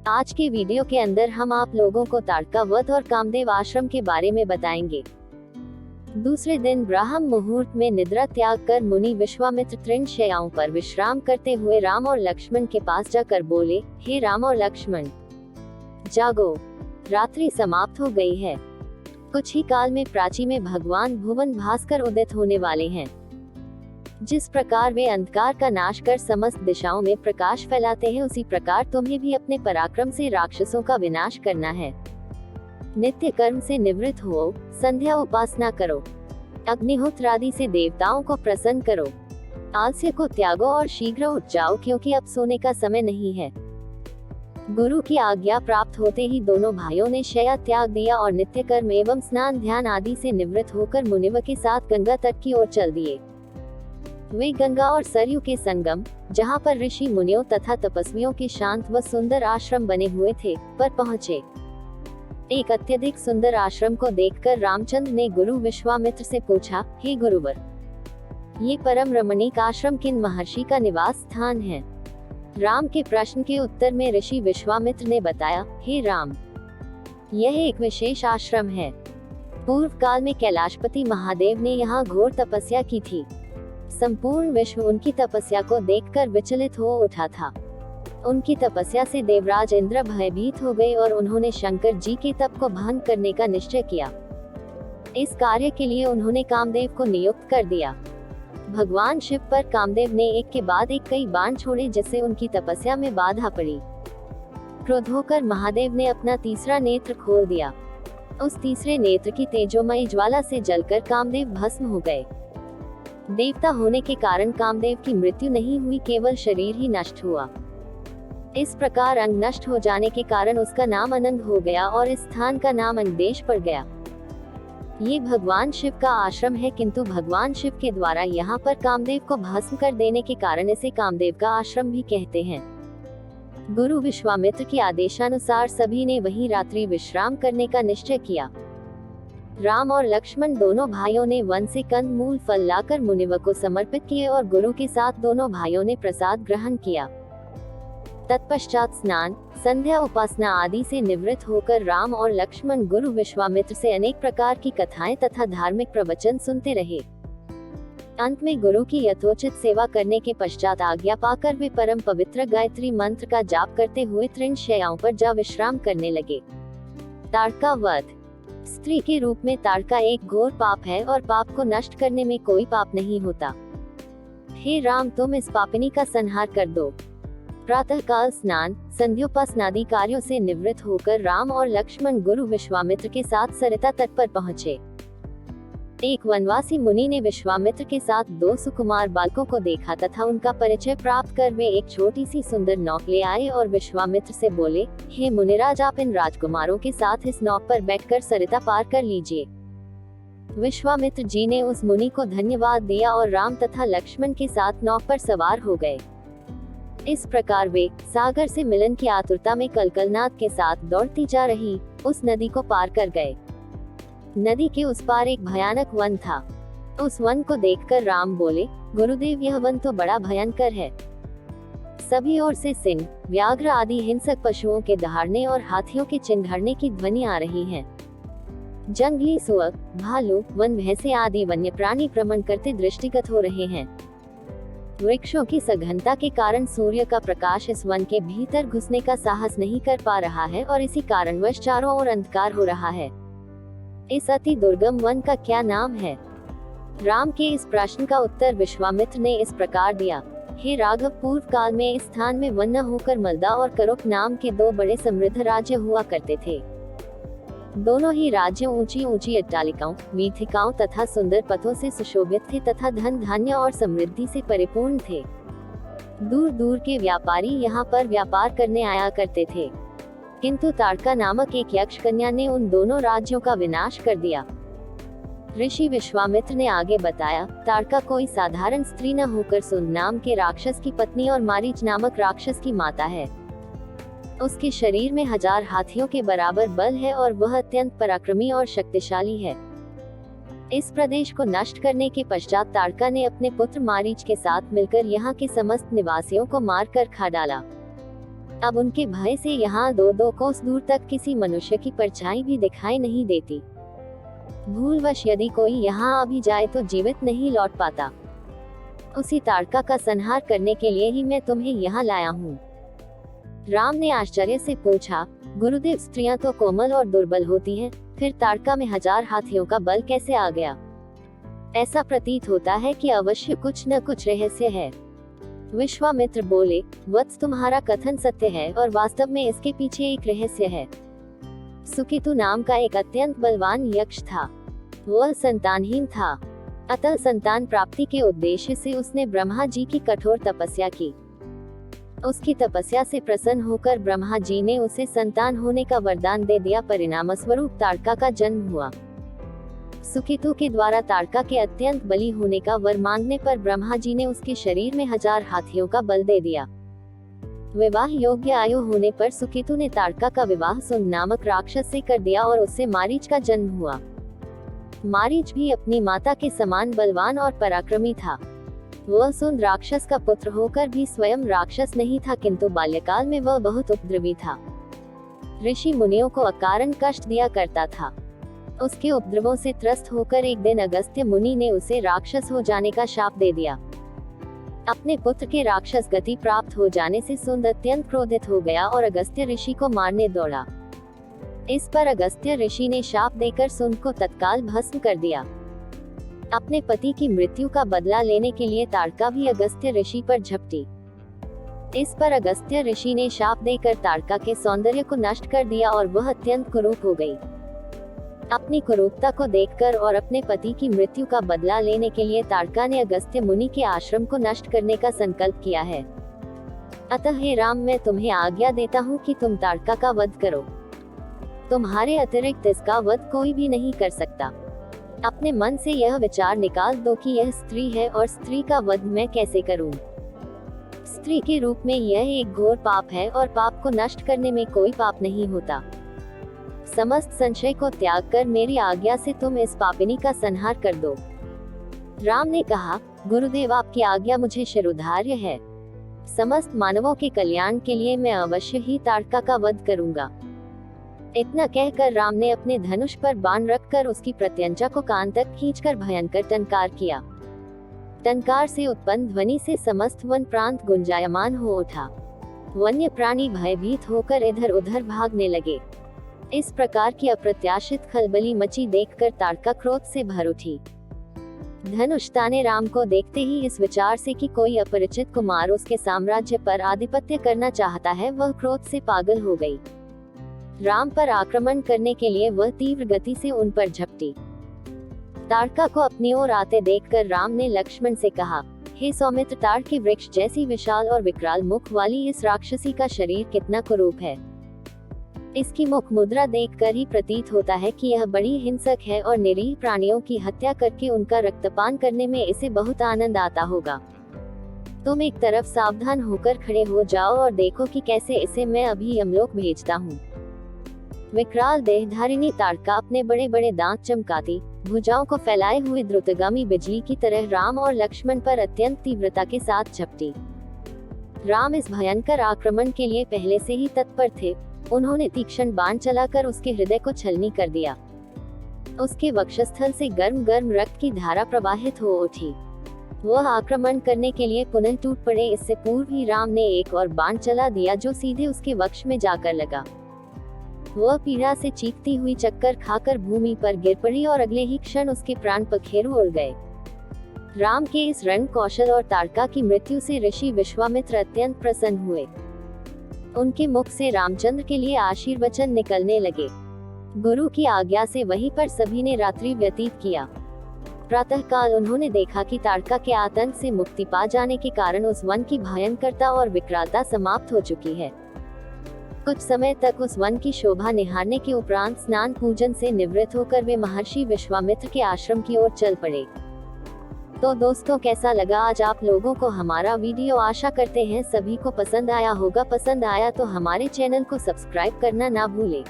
आज के वीडियो के अंदर हम आप लोगों को ताड़का वध और कामदेव आश्रम के बारे में बताएंगे। दूसरे दिन ब्राह्म मुहूर्त में निद्रा त्याग कर मुनि विश्वामित्र तृण शैयाओं पर विश्राम करते हुए राम और लक्ष्मण के पास जाकर बोले, हे राम और लक्ष्मण, जागो, रात्रि समाप्त हो गई है। कुछ ही काल में प्राची में भगवान भुवन भास्कर उदित होने वाले हैं। जिस प्रकार वे अंधकार का नाश कर समस्त दिशाओं में प्रकाश फैलाते हैं, उसी प्रकार तुम्हें भी अपने पराक्रम से राक्षसों का विनाश करना है। नित्य कर्म से निवृत्त हो, संध्या उपासना करो, अग्निहोत्र आदि से देवताओं को प्रसन्न करो, आलस्य को त्यागो और शीघ्र उठ जाओ, क्योंकि अब सोने का समय नहीं है। गुरु की आज्ञा प्राप्त होते ही दोनों भाइयों ने शय्या त्याग दिया और नित्य कर्म एवं स्नान ध्यान आदि से निवृत्त होकर मुनिव के साथ गंगा तट की ओर चल दिए। वे गंगा और सरयू के संगम, जहाँ पर ऋषि मुनियों तथा तपस्वियों के शांत व सुंदर आश्रम बने हुए थे, पर पहुँचे। एक अत्यधिक सुंदर आश्रम को देखकर रामचंद्र ने गुरु विश्वामित्र से पूछा, हे गुरुवर, ये परम रमणीक आश्रम किन महर्षि का निवास स्थान है? राम के प्रश्न के उत्तर में ऋषि विश्वामित्र ने बताया, हे राम, यह एक विशेष आश्रम है। पूर्व काल में कैलाशपति महादेव ने यहाँ घोर तपस्या की थी। संपूर्ण विश्व उनकी तपस्या को देखकर विचलित हो उठा था। उनकी तपस्या से देवराज इंद्र भयभीत हो गए और उन्होंने शंकर जी के तप को भंग करने का निश्चय किया। इस कार्य के लिए उन्होंने कामदेव को नियुक्त कर दिया। भगवान शिव पर कामदेव ने एक के बाद एक कई बाण छोड़े, जिससे उनकी तपस्या में बाधा पड़ी। क्रोध होकर महादेव ने अपना तीसरा नेत्र खोल दिया। उस तीसरे नेत्र की तेजोमयी ज्वाला से जलकर कामदेव भस्म हो गए। देवता होने के कारण कामदेव की मृत्यु नहीं हुई, केवल शरीर ही नष्ट हुआ। इस प्रकार अंग नष्ट हो जाने के कारण उसका नाम अनंग हो गया और इस स्थान का नाम अंगदेश पड़ गया। ये भगवान शिव का आश्रम है, किंतु भगवान शिव के द्वारा यहाँ पर कामदेव को भस्म कर देने के कारण इसे कामदेव का आश्रम भी कहते हैं। गुरु विश्वामित्र के आदेशानुसार सभी ने वहीं रात्रि विश्राम करने का निश्चय किया। राम और लक्ष्मण दोनों भाइयों ने वन से कंद मूल फल लाकर मुनिव को समर्पित किए और गुरु के साथ दोनों भाइयों ने प्रसाद ग्रहण किया। तत्पश्चात स्नान, संध्या उपासना आदि से निवृत्त होकर राम और लक्ष्मण गुरु विश्वामित्र से अनेक प्रकार की कथाएं तथा धार्मिक प्रवचन सुनते रहे। अंत में गुरु की यथोचित सेवा करने के पश्चात आज्ञा पाकर वे परम पवित्र गायत्री मंत्र का जाप करते हुए तृण शैयाओं पर जा विश्राम करने लगे। ताड़का वध। स्त्री के रूप में ताड़का एक घोर पाप है और पाप को नष्ट करने में कोई पाप नहीं होता। हे राम, तुम इस पापिनी का संहार कर दो। प्रातः काल स्नान, संध्योपासनादि कार्यों से निवृत्त होकर राम और लक्ष्मण गुरु विश्वामित्र के साथ सरिता तट पर पहुँचे। एक वनवासी मुनि ने विश्वामित्र के साथ दो सुकुमार बालकों को देखा तथा उनका परिचय प्राप्त कर वे एक छोटी सी सुंदर नौक ले आए और विश्वामित्र से बोले, हे मुनिराज, आप इन राजकुमारों के साथ इस नौक पर बैठकर सरिता पार कर लीजिए। विश्वामित्र जी ने उस मुनि को धन्यवाद दिया और राम तथा लक्ष्मण के साथ नौक पर सवार हो गए। इस प्रकार वे सागर से मिलन की आतुरता में कलकलनाद के साथ दौड़ती जा रही उस नदी को पार कर गए। नदी के उस पार एक भयानक वन था। उस वन को देखकर राम बोले, गुरुदेव, यह वन तो बड़ा भयंकर है। सभी ओर से सिंह, व्याघ्र आदि हिंसक पशुओं के दहाड़ने और हाथियों के चिंघाड़ने की ध्वनि आ रही है। जंगली सुअर, भालू, वन भैंसे आदि वन्य प्राणी भ्रमण करते दृष्टिगत हो रहे हैं। वृक्षों की सघनता के कारण सूर्य का प्रकाश इस वन के भीतर घुसने का साहस नहीं कर पा रहा है और इसी कारणवश चारों ओर अंधकार हो रहा है। इस अति दुर्गम वन का क्या नाम है? राम के इस प्रश्न का उत्तर विश्वामित्र ने इस प्रकार दिया, हे राघव, पूर्व काल में इस स्थान में वन न होकर मलदा और करुक नाम के दो बड़े समृद्ध राज्य हुआ करते थे। दोनों ही राज्य ऊंची ऊंची अट्टालिकाओं, वीथिकाओं तथा सुंदर पथों से सुशोभित थे तथा धन धान्य और समृद्धि से परिपूर्ण थे। दूर दूर के व्यापारी यहाँ पर व्यापार करने आया करते थे, किंतु ताड़का नामक एक यक्ष कन्या ने उन दोनों राज्यों का विनाश कर दिया। ऋषि विश्वामित्र ने आगे बताया, ताड़का कोई साधारण स्त्री न होकर सुन नाम के राक्षस की पत्नी और मारीच नामक राक्षस की माता है। उसके शरीर में 1000 हाथियों के बराबर बल है और वह अत्यंत पराक्रमी और शक्तिशाली है। इस प्रदेश को नष्ट करने के पश्चात ताड़का ने अपने पुत्र मारीच के साथ मिलकर यहाँ के समस्त निवासियों को मारकर खा डाला। अब उनके भय से यहाँ 2-2 कोस दूर तक किसी मनुष्य की परछाई भी दिखाई नहीं देती। भूलवश यदि कोई यहाँ आ भी जाए तो जीवित नहीं लौट पाता। उसी ताड़का का संहार करने के लिए ही मैं तुम्हें यहाँ लाया हूँ। राम ने आश्चर्य से पूछा, गुरुदेव, स्त्रियां तो कोमल और दुर्बल होती हैं, फिर ताड़का में 1000 हाथियों का बल कैसे आ गया? ऐसा प्रतीत होता है कि अवश्य कुछ न कुछ रहस्य है। विश्वामित्र बोले, वत्स, तुम्हारा कथन सत्य है और वास्तव में इसके पीछे एक रहस्य है। सुकेतु नाम का एक अत्यंत बलवान यक्ष था। वह संतानहीन था, अतः संतान प्राप्ति के उद्देश्य से उसने ब्रह्मा जी की कठोर तपस्या की। उसकी तपस्या से प्रसन्न होकर ब्रह्मा जी ने उसे संतान होने का वरदान दे दिया। परिणाम स्वरूप ताड़का का जन्म हुआ। सुकेतु के द्वारा ताड़का के अत्यंत बली होने का वर मांगने पर ब्रह्मा जी ने उसके शरीर में 1000 हाथियों का बल दे दिया। विवाह योग्य आयु होने पर सुकेतु ने ताड़का का विवाह सुन नामक राक्षस से कर दिया और उससे मारीच का जन्म हुआ। मारीच भी अपनी माता के समान बलवान और पराक्रमी था। वह सुन राक्षस का पुत्र होकर भी स्वयं राक्षस नहीं था, किंतु बाल्यकाल में वह बहुत उपद्रवी था। ऋषि मुनियों को अकारण कष्ट दिया करता था। उसके उपद्रवों से त्रस्त होकर एक दिन अगस्त्य मुनि ने उसे राक्षस हो जाने का शाप दे दिया। अपने पुत्र के राक्षस गति प्राप्त हो जाने से सुंद अत्यंत क्रोधित हो गया और अगस्त्य ऋषि को मारने दौड़ा। इस पर अगस्त्य ऋषि ने शाप देकर सुंद को तत्काल भस्म कर दिया। अपने पति की मृत्यु का बदला लेने के लिए ताड़का भी अगस्त्य ऋषि पर झपटी। इस पर अगस्त्य ऋषि ने शाप देकर ताड़का के सौंदर्य को नष्ट कर दिया और वह अत्यंत कुरूप हो गई। अपनी कुरूपता को देखकर और अपने पति की मृत्यु का बदला लेने के लिए ताड़का ने अगस्त्य मुनि के आश्रम को नष्ट करने का संकल्प किया है। अतः हे राम, मैं तुम्हें आज्ञा देता हूँ कि तुम ताड़का का वध करो। तुम्हारे अतिरिक्त इसका वध कोई भी नहीं कर सकता। अपने मन से यह विचार निकाल दो कि यह स्त्री है और स्त्री का वध मैं कैसे करूं। स्त्री के रूप में यह एक घोर पाप है और पाप को नष्ट करने में कोई पाप नहीं होता। समस्त संशय को त्याग कर मेरी आज्ञा से तुम इस पापिनी का संहार कर दो। राम ने कहा, गुरुदेव, आपकी आज्ञा मुझे शिरोधार्य है। समस्त मानवों के कल्याण के लिए मैं अवश्य ही ताड़का का वध करूंगा। इतना कहकर राम ने अपने धनुष पर बाण रखकर उसकी प्रत्यंचा को कान तक खींचकर भयंकर टंकार किया। टंकार से उत्पन्न ध्वनि से समस्त वन प्रांत गुंजायमान हो उठा। वन्य प्राणी भयभीत होकर इधर उधर भागने लगे। इस प्रकार की अप्रत्याशित खलबली मची देखकर ताड़का क्रोध से भर उठी। धनुष ताने राम को देखते ही इस विचार से कि कोई अपरिचित कुमार उसके साम्राज्य पर आधिपत्य करना चाहता है, वह क्रोध से पागल हो गई। राम पर आक्रमण करने के लिए वह तीव्र गति से उन पर झपटी। ताड़का को अपनी ओर आते देखकर राम ने लक्ष्मण से कहा, हे सौमित्र, ताड़ के वृक्ष जैसी विशाल और विकराल मुख वाली इस राक्षसी का शरीर कितना कुरूप है। इसकी मुख मुद्रा देखकर ही प्रतीत होता है कि यह बड़ी हिंसक है और निरीह प्राणियों की हत्या करके उनका रक्तपान करने में इसे बहुत आनंद आता होगा। तुम एक तरफ सावधान होकर खड़े हो जाओ और देखो कि कैसे इसे मैं अभी यमलोक भेजता हूँ। विकराल देहधारिणी ताड़का अपने बड़े बड़े दांत चमकाती, भुजाओं को फैलाए हुए द्रुतगामी बिजली की तरह राम और लक्ष्मण पर अत्यंत तीव्रता के साथ झपटी। राम इस भयंकर आक्रमण के लिए पहले से ही तत्पर थे। उन्होंने तीक्ष्ण बाण चलाकर उसके हृदय को छलनी कर दिया। उसके वक्षस्थल से गर्म गर्म रक्त की धारा प्रवाहित हो उठी। वह आक्रमण करने के लिए पुनः टूट पड़े। इससे पूर्व ही राम ने एक और बाण चला दिया जो सीधे उसके वक्ष में जाकर लगा। वह पीड़ा से चीखती हुई चक्कर खाकर भूमि पर गिर पड़ी और अगले ही क्षण उसके प्राण पखेरु उड़ गए। राम के इस रण कौशल और ताड़का की मृत्यु से ऋषि विश्वामित्र अत्यंत प्रसन्न हुए। उनके मुख से रामचंद्र के लिए आशीर्वचन निकलने लगे। गुरु की आज्ञा से वहीं पर सभी ने रात्रि व्यतीत किया। प्रातःकाल उन्होंने देखा कि ताड़का के आतंक से मुक्ति पा जाने के कारण उस वन की भयंकरता और विकरालता समाप्त हो चुकी है। कुछ समय तक उस वन की शोभा निहारने के उपरांत स्नान पूजन से निवृत्त होकर वे महर्षि विश्वामित्र के आश्रम की ओर चल पड़े। तो दोस्तों, कैसा लगा आज आप लोगों को हमारा वीडियो? आशा करते हैं सभी को पसंद आया होगा। पसंद आया तो हमारे चैनल को सब्सक्राइब करना ना भूलें।